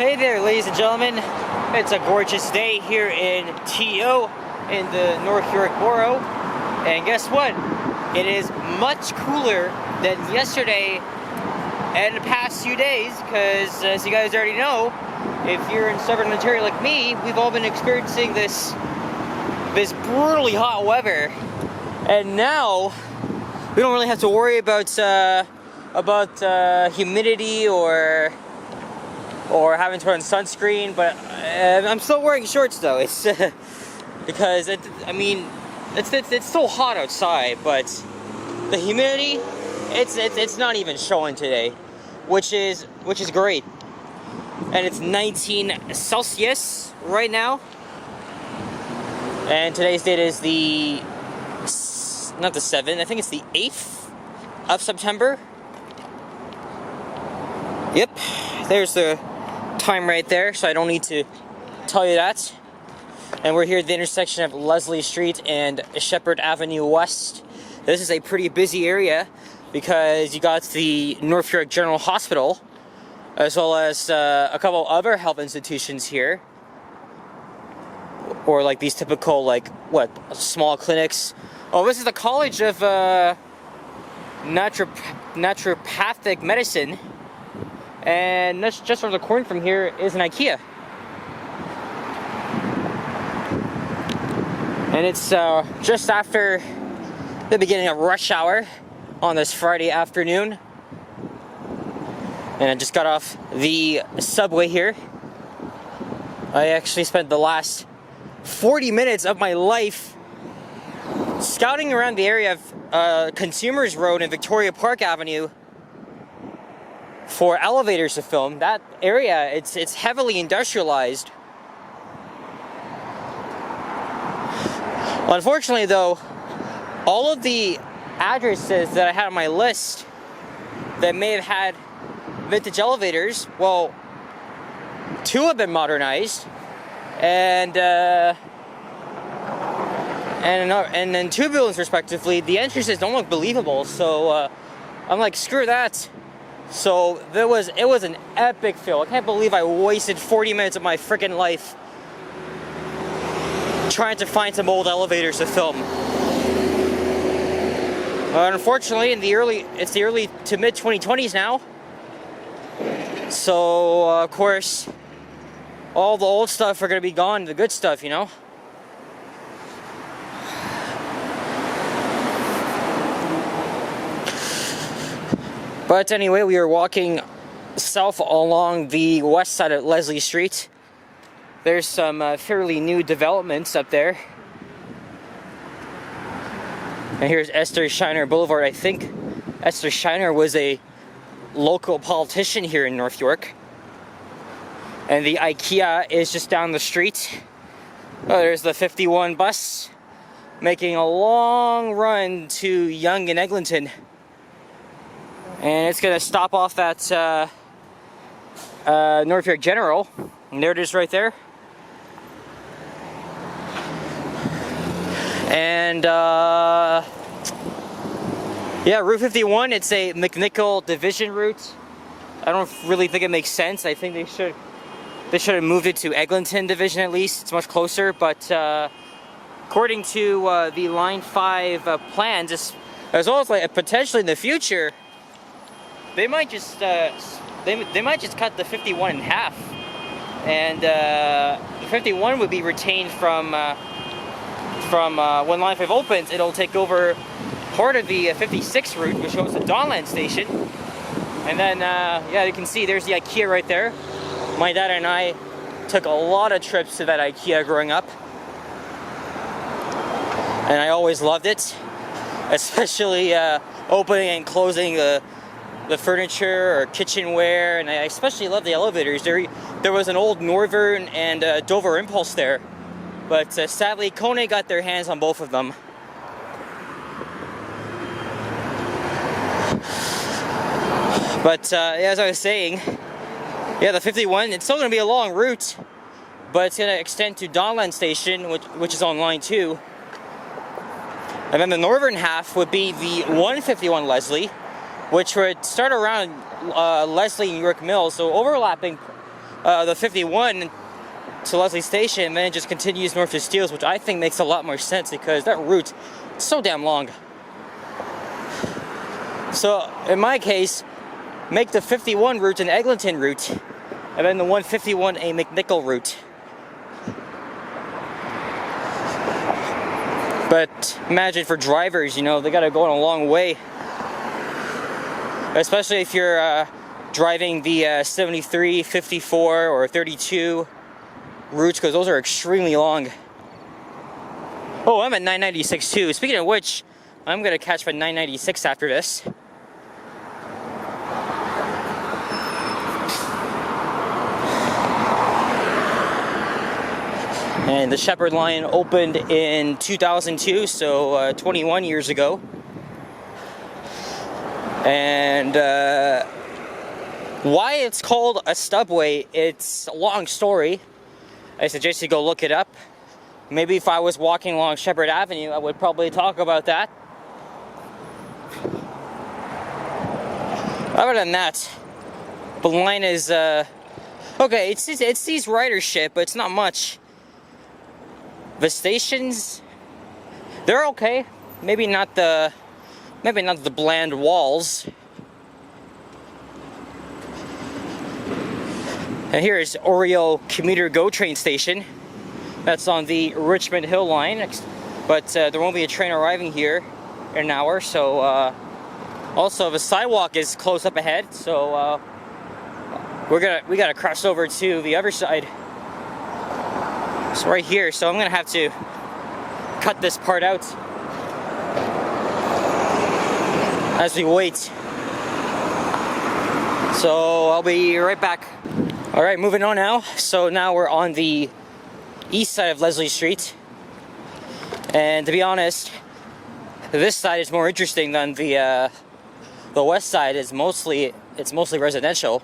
Hey there, ladies and gentlemen. It's a gorgeous day here in TO in the North York Borough. And guess what? It is much cooler than yesterday and the past few days, because as you guys already know, if you're in southern Ontario like me, we've all been experiencing this brutally hot weather. And now we don't really have to worry about humidity or having to put on sunscreen, but I'm still wearing shorts though. It's because it's so hot outside, but the humidity it's not even showing today, which is great. And it's 19 Celsius right now. And today's date is not the 7th, I think it's the 8th of September. Yep, there's the time right there, so I don't need to tell you that. And we're here at the intersection of Leslie Street and Sheppard Avenue West. This is a pretty busy area because you got the North York General Hospital, as well as a couple other health institutions here, or like these typical small clinics. Oh, this is the College of Naturopathic Medicine, and that's just around the corner from here is an IKEA. And it's just after the beginning of rush hour on this Friday afternoon. And I just got off the subway here. I actually spent the last 40 minutes of my life scouting around the area of Consumers Road and Victoria Park Avenue for elevators to film. That area, it's heavily industrialized. Unfortunately though, all of the addresses that I had on my list that may have had vintage elevators, well, 2 have been modernized, and then 2 buildings respectively, the entrances don't look believable, so I'm like, screw that. So it was an epic fail. I can't believe I wasted 40 minutes of my freaking life trying to find some old elevators to film. Unfortunately, it's the early to mid 2020s now. So of course, all the old stuff are gonna be gone, the good stuff, you know. But anyway, we are walking south along the west side of Leslie Street. There's some fairly new developments up there. And here's Esther Shiner Boulevard. I think Esther Shiner was a local politician here in North York. And the IKEA is just down the street. Oh, there's the 51 bus making a long run to Yonge and Eglinton. And it's gonna stop off at North York General. And there it is right there. And yeah, Route 51, it's a McNichol division route. I don't really think it makes sense. I think they should have moved it to Eglinton division at least. It's much closer, but according to the Line 5 plan, just as well as potentially in the future, they might just they might just cut the 51 in half, and the 51 would be retained from when Line 5 opens. It'll take over part of the 56 route, which goes to Donland Station, and then yeah, you can see there's the IKEA right there. My dad and I took a lot of trips to that IKEA growing up, and I always loved it, especially opening and closing the furniture or kitchenware, and I especially love the elevators. There was an old Northern and Dover Impulse there, but sadly Kone got their hands on both of them. But as I was saying, yeah, the 51, it's still going to be a long route, but it's going to extend to Donland Station, which is on Line 2. And then the northern half would be the 151 Leslie, which would start around Leslie and York Mills, so overlapping the 51 to Leslie Station, and then it just continues north to Steeles, which I think makes a lot more sense because that route is so damn long. So in my case, make the 51 route an Eglinton route, and then the 151 a McNichol route. But imagine for drivers, you know, they gotta go on a long way. Especially if you're driving the 73, 54, or 32 routes, because those are extremely long. Oh, I'm at 996 too. Speaking of which, I'm gonna catch my 996 after this. And the Sheppard line opened in 2002, so 21 years ago. And why it's called a stubway, it's a long story. I suggest you go look it up. Maybe if I was walking along Sheppard Avenue, I would probably talk about that. Other than that, the line is, okay, it sees ridership, but it's not much. The stations, they're okay. Maybe not the bland walls. And here is Oriole Commuter GO train station. That's on the Richmond Hill line, but there won't be a train arriving here in an hour. So also the sidewalk is close up ahead, so we gotta cross over to the other side. It's right here, so I'm gonna have to cut this part out as we wait. So I'll be right back. All right, moving on now. So now we're on the east side of Leslie Street, and to be honest, this side is more interesting than the west side. It's mostly residential.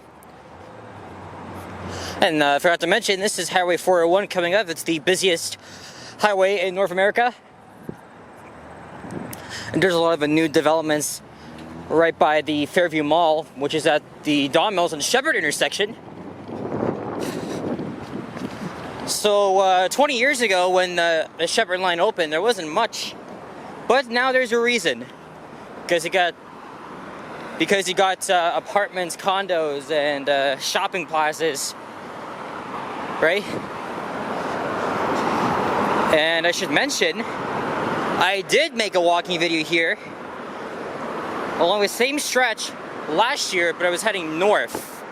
And I forgot to mention, this is Highway 401 coming up. It's the busiest highway in North America. And there's a lot of new developments right by the Fairview Mall, which is at the Don Mills and Sheppard intersection. So 20 years ago when the Sheppard line opened, there wasn't much. But now there's a reason. Because you got apartments, condos, and shopping plazas. Right? And I should mention, I did make a walking video here along the same stretch last year, but I was heading north.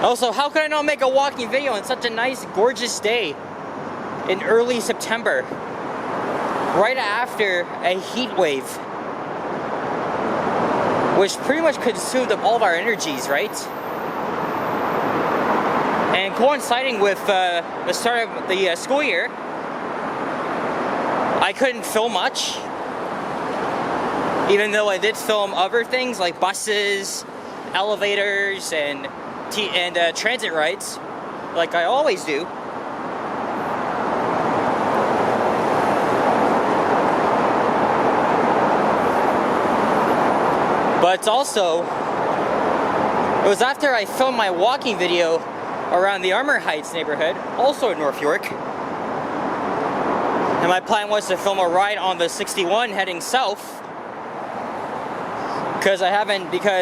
Also, how could I not make a walking video on such a nice, gorgeous day in early September, right after a heat wave, which pretty much consumed up all of our energies, right? And coinciding with the start of the school year, I couldn't film much, even though I did film other things like buses, elevators, and transit rides, like I always do. But also, it was after I filmed my walking video around the Armour Heights neighborhood, also in North York. And my plan was to film a ride on the 61 heading south. Because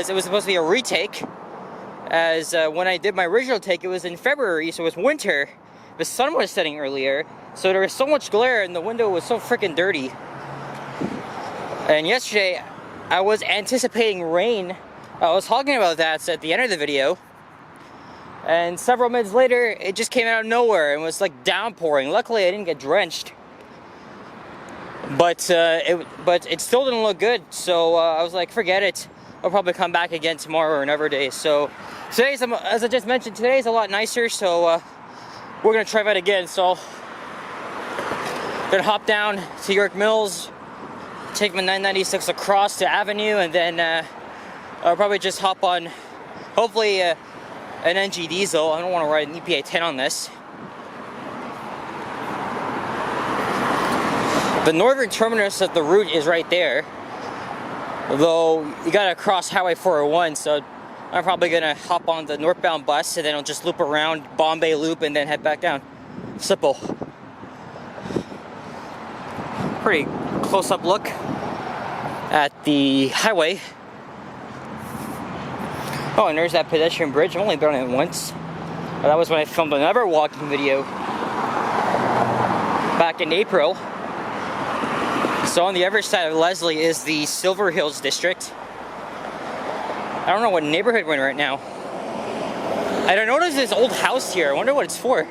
it was supposed to be a retake. As when I did my original take, it was in February, so it was winter. The sun was setting earlier, so there was so much glare and the window was so freaking dirty. And yesterday, I was anticipating rain. I was talking about that at the end of the video. And several minutes later, it just came out of nowhere and was like downpouring. Luckily, I didn't get drenched. But it still didn't look good. So I was like, forget it. I'll probably come back again tomorrow or another day. So today's, as I just mentioned, today's a lot nicer. So we're gonna try that again. So gonna hop down to York Mills, take my 996 across to Avenue, and then I'll probably just hop on, hopefully, an NG diesel. I don't want to ride an EPA 10 on this. The northern terminus of the route is right there, though you gotta cross Highway 401, so I'm probably gonna hop on the northbound bus and then I'll just loop around Bombay Loop and then head back down. Simple. Pretty close-up look at the highway. Oh, and there's that pedestrian bridge. I've only been on it once. But that was when I filmed another walking video back in April. So on the other side of Leslie is the Silver Hills district. I don't know what neighborhood we're in right now. I don't notice this old house here. I wonder what it's for.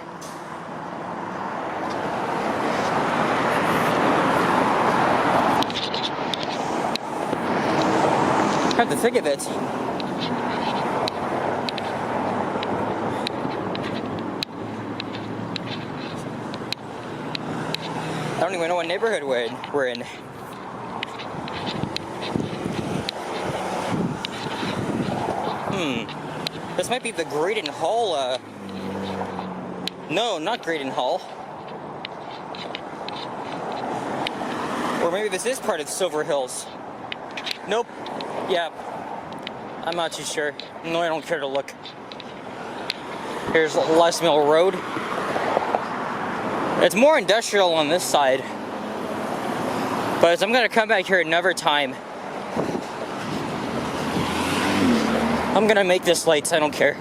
I have to think of it. I don't even know what neighborhood we're in. This might be the Graydon Hall, no, not Graydon Hall. Or maybe this is part of Silver Hills. Nope. Yeah. I'm not too sure. No, I don't care to look. Here's Les Mill Road. It's more industrial on this side. But I'm gonna come back here another time. I'm gonna make this late, so I don't care.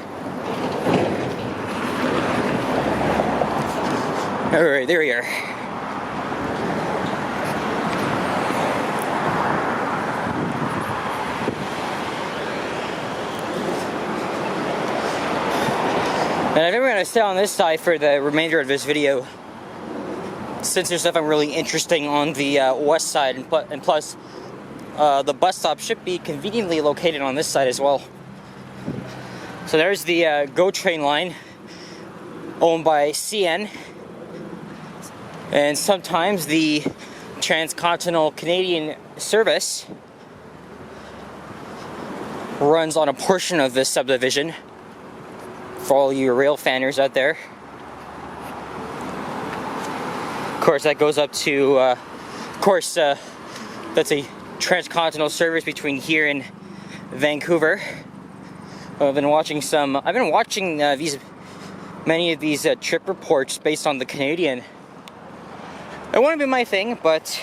Alright, there we are. And I think we're gonna stay on this side for the remainder of this video, since there's nothing really interesting on the west side, and plus the bus stop should be conveniently located on this side as well. So there's the GO train line, owned by CN, and sometimes the Transcontinental Canadian Service runs on a portion of this subdivision, for all you rail fanners out there. Of course, that goes up to, that's a transcontinental service between here and Vancouver. I've been watching many of these trip reports based on the Canadian. It wouldn't be my thing, but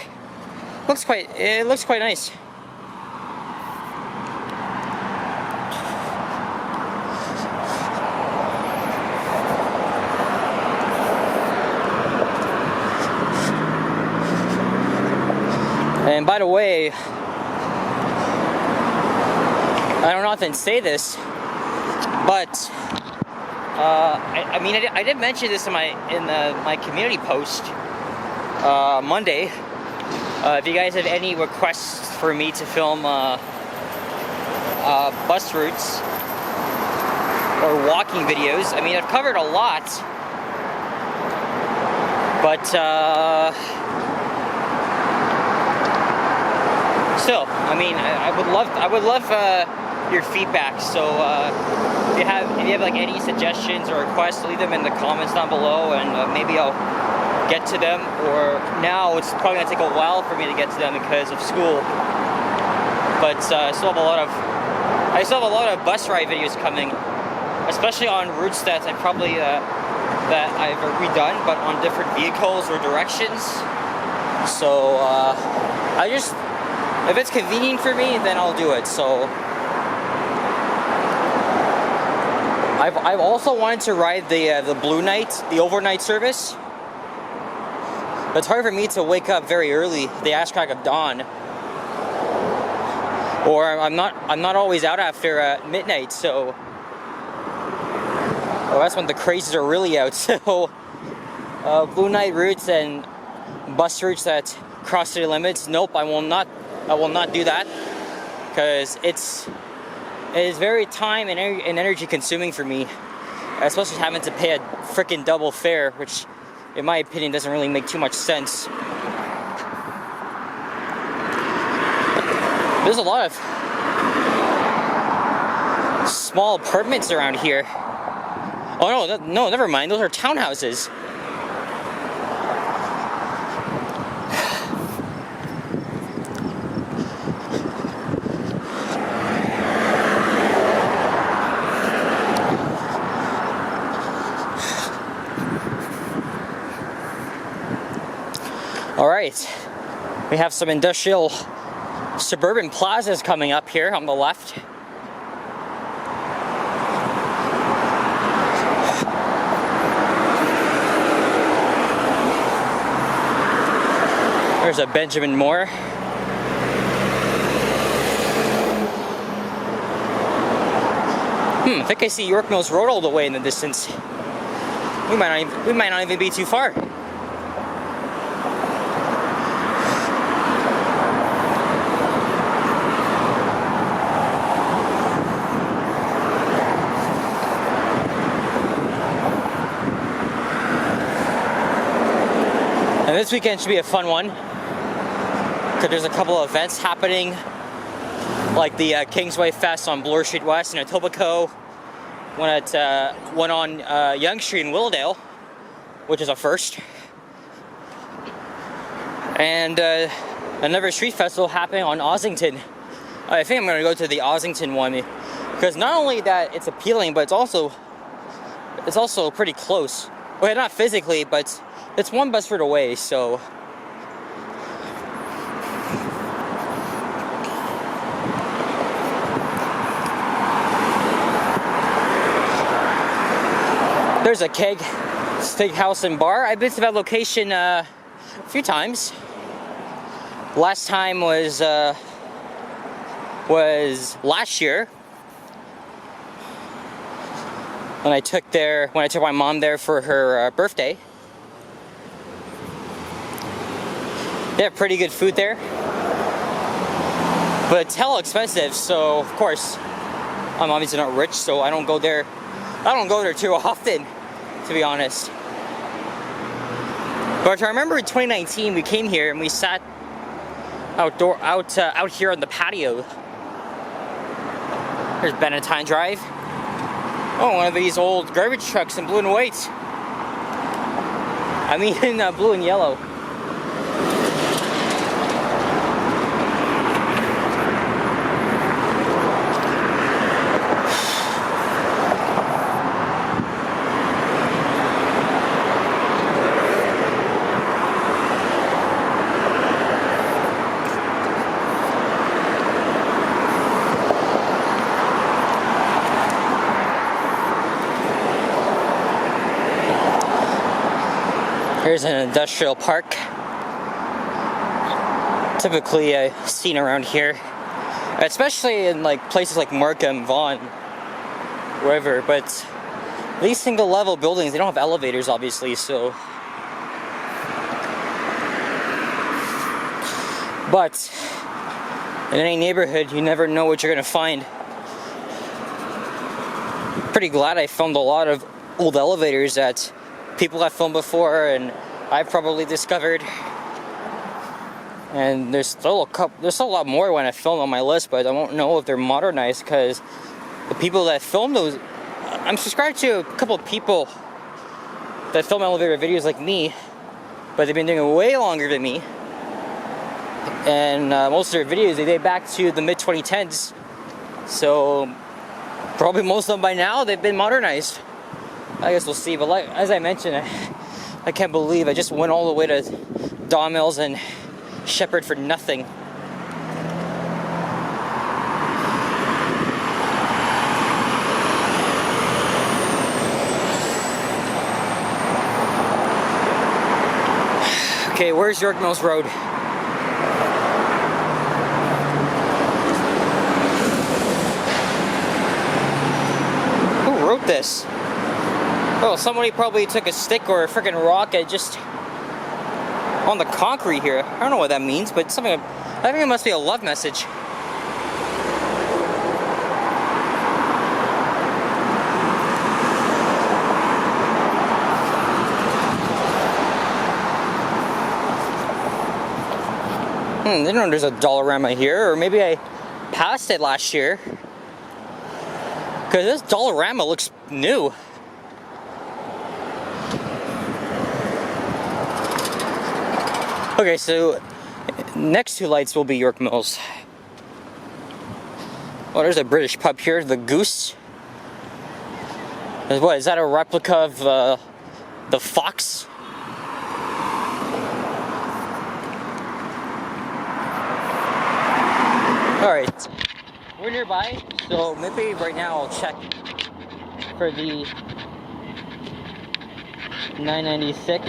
it looks quite nice. And by the way, I don't often say this, but I did mention this in my community post Monday. If you guys have any requests for me to film bus routes or walking videos, I mean, I've covered a lot, but still, I mean, I would love your feedback. So if you have like any suggestions or requests, leave them in the comments down below, and maybe I'll get to them. Or now it's probably gonna take a while for me to get to them because of school. But I still have a lot of bus ride videos coming, especially on routes that I've redone, but on different vehicles or directions. So if it's convenient for me, then I'll do it. So I've also wanted to ride the Blue Night, the overnight service. But it's hard for me to wake up very early, the ass crack of dawn. Or I'm not always out after midnight, so that's when the crazes are really out. So Blue Night routes and bus routes that cross city limits, nope, I will not do that, because it is very time and energy consuming for me, especially having to pay a freaking double fare, which in my opinion doesn't really make too much sense. There's a lot of small apartments around here. Oh no, never mind, those are townhouses. All right, we have some industrial suburban plazas coming up here on the left. There's a Benjamin Moore. I think I see York Mills Road all the way in the distance. We might not even be too far. And this weekend should be a fun one, because there's a couple of events happening, like the Kingsway Fest on Bloor Street West in Etobicoke, one on Yonge Street in Willowdale, which is a first, and another street festival happening on Ossington. I think I'm going to go to the Ossington one, because not only that it's appealing, but it's also pretty close. Well, not physically, but it's one bus route away, so. There's a Keg Steakhouse and Bar. I've been to that location a few times. Last time was last year when I took my mom there for her birthday. They have pretty good food there, but it's hella expensive. So of course, I'm obviously not rich, so I don't go there too often, to be honest. But I remember in 2019 we came here and we sat out here on the patio. There's Benetine Drive. Oh, one of these old garbage trucks in blue and white. I mean in blue and yellow. Here's an industrial park, typically seen around here, especially in like places like Markham, Vaughan, wherever. But these single level buildings, they don't have elevators, obviously, so. But in any neighborhood, you never know what you're gonna find. Pretty glad I filmed a lot of old elevators that people have filmed before and I've probably discovered. And there's still a lot more when I film on my list, but I don't know if they're modernized, because the people that film those, I'm subscribed to a couple of people that film elevator videos like me, but they've been doing it way longer than me. And most of their videos, they date back to the mid 2010s. So probably most of them by now, they've been modernized. I guess we'll see, but like, as I mentioned, I can't believe I just went all the way to Daw Mills and Sheppard for nothing. Okay, where's York Mills Road? Who wrote this? Oh, somebody probably took a stick or a freaking rock and just on the concrete here. I don't know what that means, but something. I think it must be a love message. I didn't know there's a Dollarama here, or maybe I passed it last year. Because this Dollarama looks new. Okay, so next two lights will be York Mills. Oh, there's a British pub here, the Goose. What, is that a replica of the Fox? Alright, we're nearby, so maybe right now I'll check for the 996.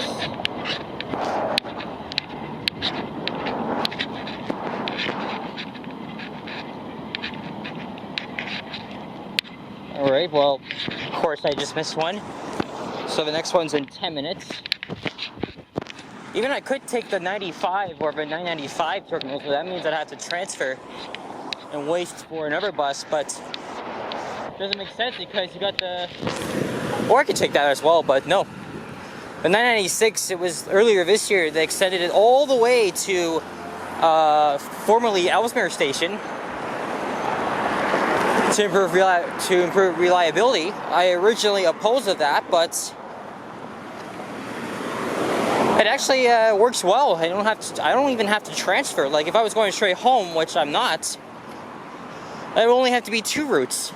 Alright, well, of course I just missed one. So the next one's in 10 minutes. Even I could take the 95 or the 995 terminal, so that means I'd have to transfer and waste for another bus, but it doesn't make sense because you got the... Or I could take that as well, but no. The 996, it was earlier this year, they extended it all the way to formerly Ellesmere Station to improve reliability. I originally opposed that, but it actually works well. I don't even have to transfer. Like if I was going straight home, which I'm not, I would only have to be 2 routes.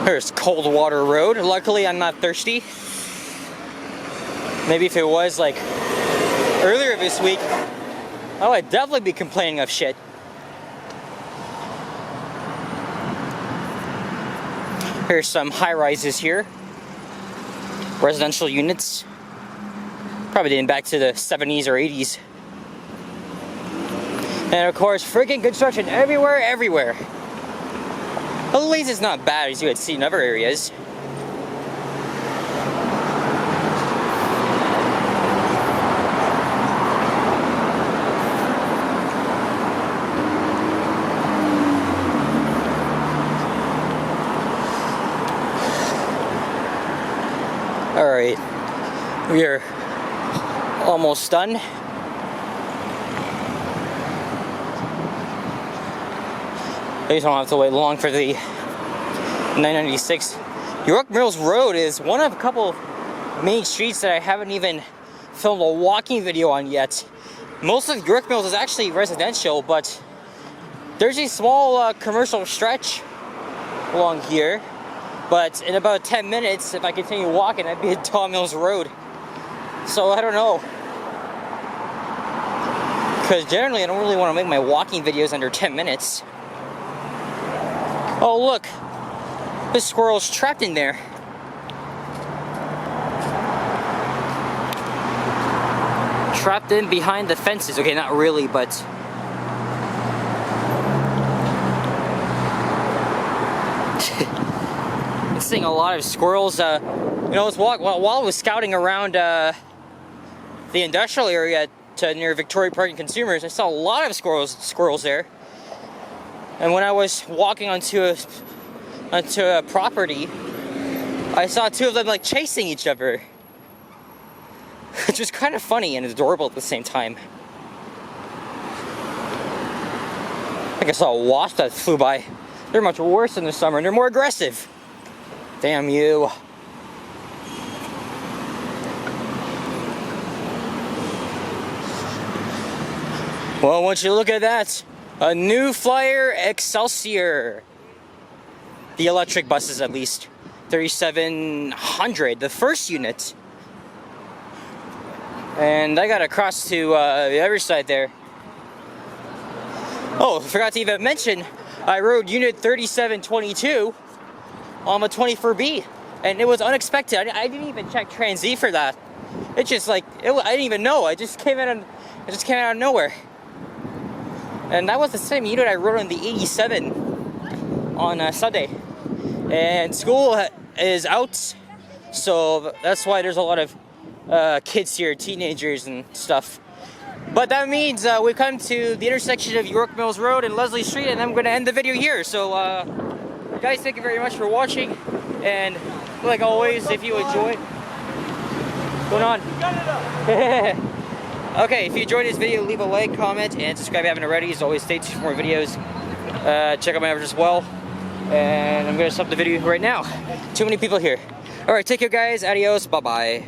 There's Coldwater Road. Luckily, I'm not thirsty. Maybe if it was like earlier this week, I would definitely be complaining of shit. Here's some high-rises here. Residential units. Probably dating back to the 70s or 80s. And of course, freaking construction everywhere. Well, at least it's not bad as you had seen in other areas. Alright, we are almost done. I just don't have to wait long for the 996. York Mills Road is one of a couple main streets that I haven't even filmed a walking video on yet. Most of York Mills is actually residential, but there's a small commercial stretch along here. But in about 10 minutes, if I continue walking, I'd be at Taw Mills Road. So I don't know. Because generally I don't really want to make my walking videos under 10 minutes. Oh look, this squirrel's trapped in there. Trapped in behind the fences. Okay, not really, but I'm seeing a lot of squirrels. You know, while I was scouting around the industrial area near Victoria Park and Consumers, I saw a lot of squirrels there. And when I was walking onto a property, I saw 2 of them like chasing each other. Which was kind of funny and adorable at the same time. I think I saw a wasp that flew by. They're much worse in the summer and they're more aggressive. Damn you. Well, once you look at that, a new Flyer Excelsior. The electric buses, at least. 3700, the first unit. And I got across to the other side there. Oh, I forgot to even mention, I rode unit 3722 on the 24B. And it was unexpected. I didn't even check Trans E for that. It's just like, I didn't even know. It just came out of nowhere. And that was the same unit I rode on the 87 on Sunday. And school is out, so that's why there's a lot of kids here, teenagers and stuff. But that means we've come to the intersection of York Mills Road and Leslie Street, and I'm going to end the video here. So, guys, thank you very much for watching. And like always, if you enjoyed, what's going on? Okay, if you enjoyed this video, leave a like, comment, and subscribe if you haven't already. As always, stay tuned for more videos. Check out my average as well. And I'm going to stop the video right now. Too many people here. Alright, take care guys. Adios. Bye-bye.